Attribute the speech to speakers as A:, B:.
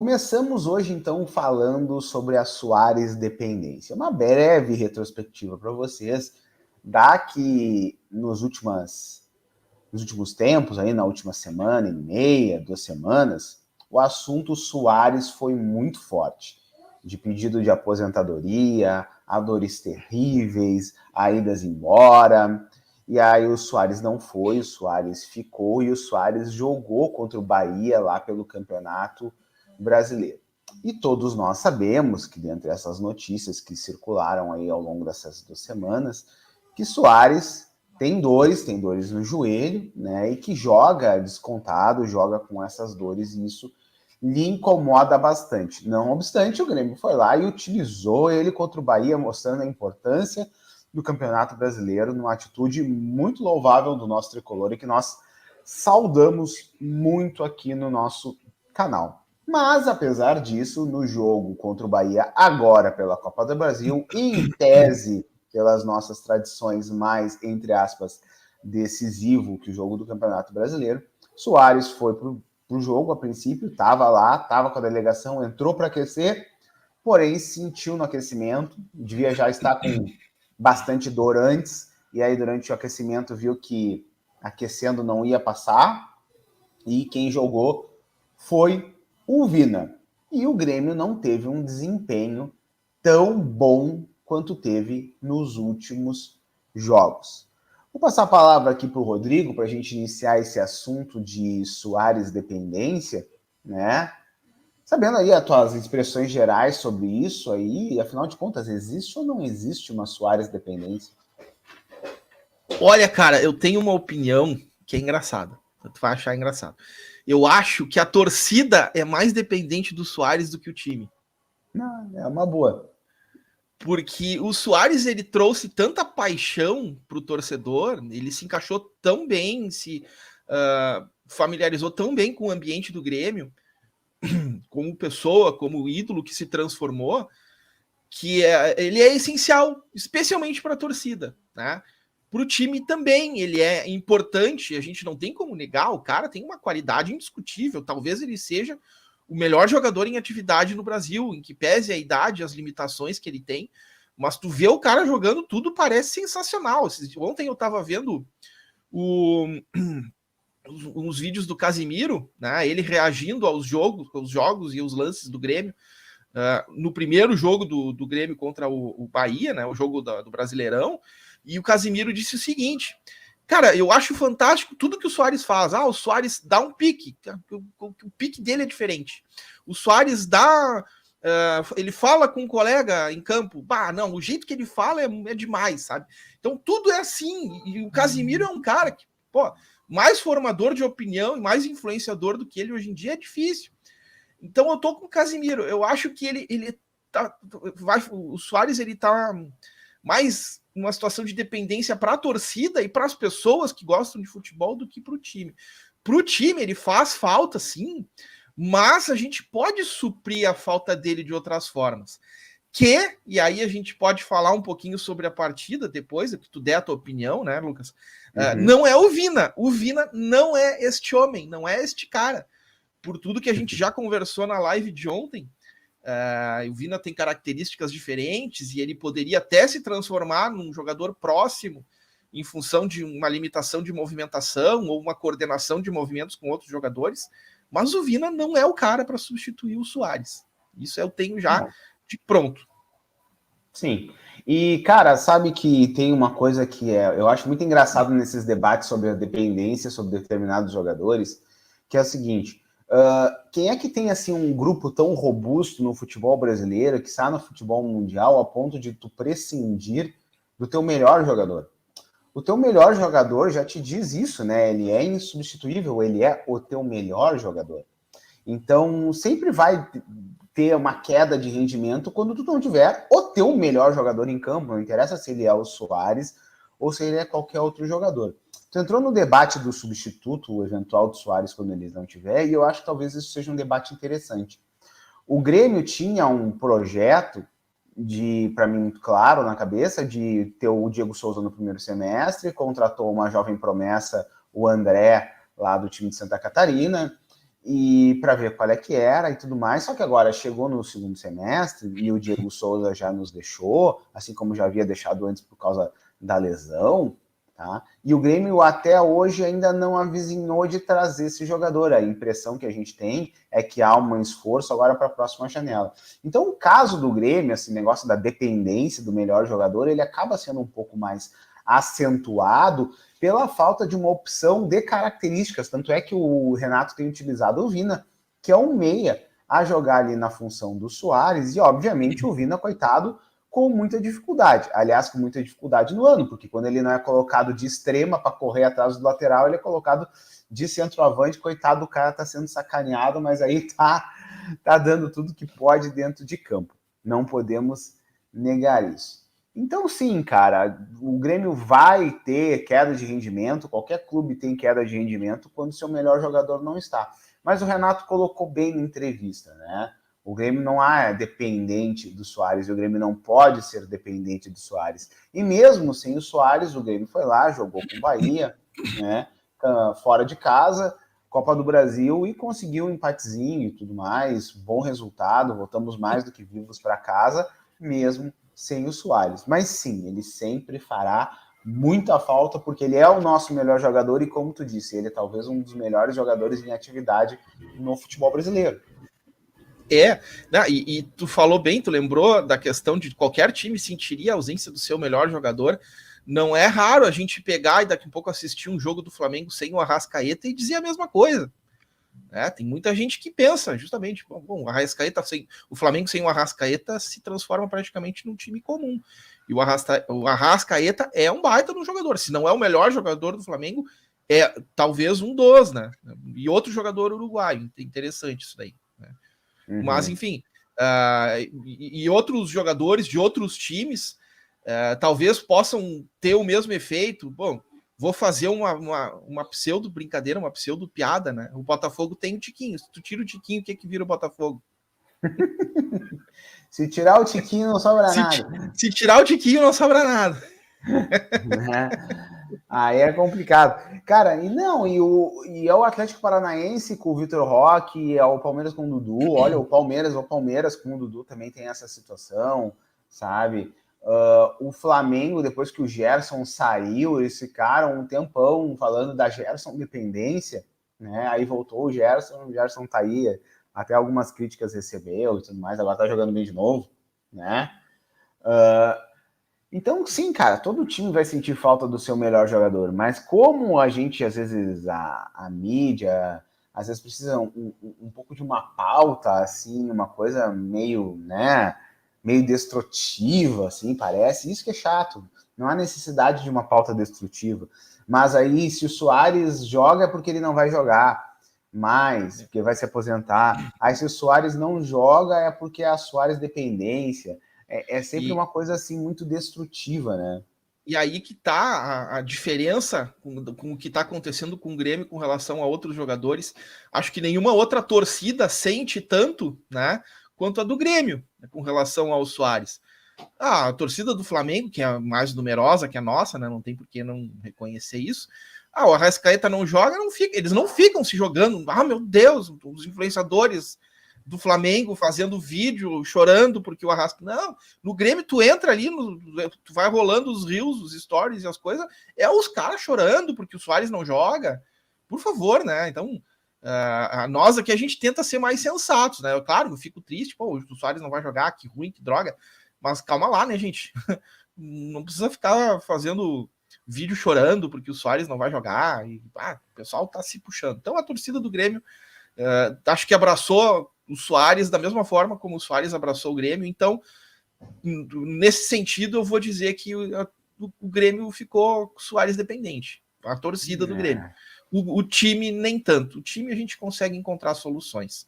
A: Começamos hoje, então, falando sobre a Suárez dependência. Uma breve retrospectiva para vocês, dá que nos últimos tempos, aí na última semana e meia, 2 semanas, o assunto Suárez foi muito forte. De pedido de aposentadoria, a dores terríveis, a idas embora. E aí o Suárez não foi, o Suárez ficou e o Suárez jogou contra o Bahia lá pelo Campeonato Brasileiro. E todos nós sabemos que, dentre essas notícias que circularam aí ao longo dessas 2 semanas, que Suárez tem dores no joelho, né? E que joga descontado, joga com essas dores, e isso lhe incomoda bastante. Não obstante, o Grêmio foi lá e utilizou ele contra o Bahia, mostrando a importância do Campeonato Brasileiro, numa atitude muito louvável do nosso tricolor e que nós saudamos muito aqui no nosso canal. Mas, apesar disso, no jogo contra o Bahia, agora pela Copa do Brasil, e em tese, pelas nossas tradições mais, entre aspas, decisivo que o jogo do Campeonato Brasileiro, Suárez foi para o jogo, a princípio, estava lá, estava com a delegação, entrou para aquecer, porém sentiu no aquecimento, devia já estar com bastante dor antes, e aí durante o aquecimento viu que aquecendo não ia passar, e quem jogou foi o Vina. E o Grêmio não teve um desempenho tão bom quanto teve nos últimos jogos. Vou passar a palavra aqui para o Rodrigo para a gente iniciar esse assunto de Suárez dependência, né? Sabendo aí as tuas expressões gerais sobre isso aí, afinal de contas, existe ou não existe uma Suárez dependência?
B: Olha, cara, eu tenho uma opinião que é engraçada. Tu vai achar engraçado. Eu acho que a torcida é mais dependente do Suárez do que o time.
A: Não, é uma boa.
B: Porque o Suárez, ele trouxe tanta paixão pro torcedor, ele se encaixou tão bem, se familiarizou tão bem com o ambiente do Grêmio, como pessoa, como ídolo que se transformou, que ele é essencial, especialmente para a torcida, né? Para o time também, ele é importante, a gente não tem como negar, o cara tem uma qualidade indiscutível, talvez ele seja o melhor jogador em atividade no Brasil, em que pese a idade, as limitações que ele tem, mas tu vê o cara jogando, tudo parece sensacional. Ontem eu estava vendo uns vídeos do Casimiro, né, ele reagindo aos jogos e os lances do Grêmio, no primeiro jogo do Grêmio contra o Bahia, né, o jogo do Brasileirão, e o Casimiro disse o seguinte: cara, eu acho fantástico tudo que o Suárez faz. O Suárez dá um pique, o pique dele é diferente. O Suárez dá... ele fala com um colega em campo, não, o jeito que ele fala é demais, sabe? Então tudo é assim, e o Casimiro é um cara que, mais formador de opinião e mais influenciador do que ele hoje em dia é difícil. Então eu tô com o Casimiro, eu acho que ele tá... o Suárez, ele tá mais uma situação de dependência para a torcida e para as pessoas que gostam de futebol do que para o time. Para o time, ele faz falta, sim, mas a gente pode suprir a falta dele de outras formas. E aí a gente pode falar um pouquinho sobre a partida depois, que tu der a tua opinião, né, Lucas? Não é o Vina. O Vina não é este homem, não é este cara. Por tudo que a gente já conversou na live de ontem, o Vina tem características diferentes e ele poderia até se transformar num jogador próximo em função de uma limitação de movimentação ou uma coordenação de movimentos com outros jogadores, mas o Vina não é o cara para substituir o Suárez. Isso eu tenho já de pronto.
A: Sim. E, cara, sabe que tem uma coisa que eu acho muito engraçado nesses debates sobre a dependência, sobre determinados jogadores, que é o seguinte: quem é que tem assim um grupo tão robusto no futebol brasileiro, que está no futebol mundial, a ponto de tu prescindir do teu melhor jogador? O teu melhor jogador já te diz isso, né? Ele é insubstituível, ele é o teu melhor jogador. Então, sempre vai ter uma queda de rendimento quando tu não tiver o teu melhor jogador em campo. Não interessa se ele é o Suárez ou se ele é qualquer outro jogador. Tu entrou no debate do substituto, o eventual do Suárez quando ele não tiver, e eu acho que talvez isso seja um debate interessante. O Grêmio tinha um projeto para mim, muito claro na cabeça, de ter o Diego Souza no primeiro semestre, contratou uma jovem promessa, o André, lá do time de Santa Catarina, e para ver qual é que era e tudo mais. Só que agora chegou no segundo semestre e o Diego Souza já nos deixou, assim como já havia deixado antes por causa da lesão, tá? E o Grêmio até hoje ainda não avizinhou de trazer esse jogador. A impressão que a gente tem é que há um esforço agora para a próxima janela. Então, o caso do Grêmio, esse negócio da dependência do melhor jogador, ele acaba sendo um pouco mais acentuado pela falta de uma opção de características. Tanto é que o Renato tem utilizado o Vina, que é um meia, a jogar ali na função do Soares, e obviamente o Vina, coitado, com muita dificuldade. Aliás, com muita dificuldade no ano, porque quando ele não é colocado de extrema para correr atrás do lateral, ele é colocado de centroavante. Coitado, do cara tá sendo sacaneado, mas aí tá dando tudo que pode dentro de campo. Não podemos negar isso. Então, sim, cara, o Grêmio vai ter queda de rendimento, qualquer clube tem queda de rendimento quando seu melhor jogador não está. Mas o Renato colocou bem na entrevista, né? O Grêmio não é dependente do Soares, o Grêmio não pode ser dependente do Soares. E mesmo sem o Soares, o Grêmio foi lá, jogou com o Bahia, né? Fora de casa, Copa do Brasil, e conseguiu um empatezinho e tudo mais, bom resultado, voltamos mais do que vivos para casa, mesmo sem o Soares. Mas sim, ele sempre fará muita falta, porque ele é o nosso melhor jogador e, como tu disse, ele é talvez um dos melhores jogadores em atividade no futebol brasileiro.
B: E tu falou bem, tu lembrou da questão de qualquer time sentiria a ausência do seu melhor jogador. Não é raro a gente pegar e daqui a pouco assistir um jogo do Flamengo sem o Arrascaeta e dizer a mesma coisa. Tem muita gente que pensa justamente, o Arrascaeta o Flamengo sem o Arrascaeta se transforma praticamente num time comum. E o Arrascaeta é um baita no jogador. Se não é o melhor jogador do Flamengo, é talvez um dos, né? E outro jogador uruguaio. Interessante isso daí. Né? Uhum. Mas, enfim, e outros jogadores de outros times talvez possam ter o mesmo efeito. Bom, vou fazer uma pseudo brincadeira, uma pseudo piada, né? O Botafogo tem o Tiquinho. Se tu tira o Tiquinho, o que é que vira o Botafogo?
A: Se tirar o Tiquinho, não sobra nada.
B: Se tirar o Tiquinho, não sobra nada.
A: Aí é complicado. Cara, e é o Atlético Paranaense com o Vitor Roque, é o Palmeiras com o Dudu. Olha, o Palmeiras com o Dudu também tem essa situação, sabe? O Flamengo, depois que o Gerson saiu, eles ficaram um tempão falando da Gerson dependência, né? Aí voltou o Gerson tá aí, até algumas críticas recebeu e tudo mais, agora tá jogando bem de novo, né? Então, sim, cara, todo time vai sentir falta do seu melhor jogador, mas como a gente, às vezes, a mídia, às vezes precisa um pouco de uma pauta, assim, uma coisa meio, né, meio destrutiva, assim, parece, isso que é chato, não há necessidade de uma pauta destrutiva, mas aí, se o Soares joga é porque ele não vai jogar mais, porque vai se aposentar, aí se o Soares não joga é porque é a Soares dependência. É sempre uma coisa assim muito destrutiva, né?
B: E aí que tá a diferença com o que tá acontecendo com o Grêmio com relação a outros jogadores. Acho que nenhuma outra torcida sente tanto, né, quanto a do Grêmio, né, com relação ao Soares. A torcida do Flamengo, que é mais numerosa que a nossa, né, não tem por que não reconhecer isso. O Arrascaeta não joga, eles não ficam se jogando. Meu Deus, os influenciadores do Flamengo fazendo vídeo, chorando porque o Arrasca... Não, no Grêmio tu entra ali, tu vai rolando os reels, os stories e as coisas, os caras chorando porque o Soares não joga. Por favor, né? Então, nós aqui a gente tenta ser mais sensatos, né? Claro, eu fico triste, o Soares não vai jogar, que ruim, que droga. Mas calma lá, né, gente? Não precisa ficar fazendo vídeo chorando porque o Soares não vai jogar. E, o pessoal tá se puxando. Então a torcida do Grêmio acho que abraçou o Soares da mesma forma como o Soares abraçou o Grêmio. Então, nesse sentido, eu vou dizer que o Grêmio ficou Soares dependente. A torcida do Grêmio. O time, nem tanto. O time a gente consegue encontrar soluções.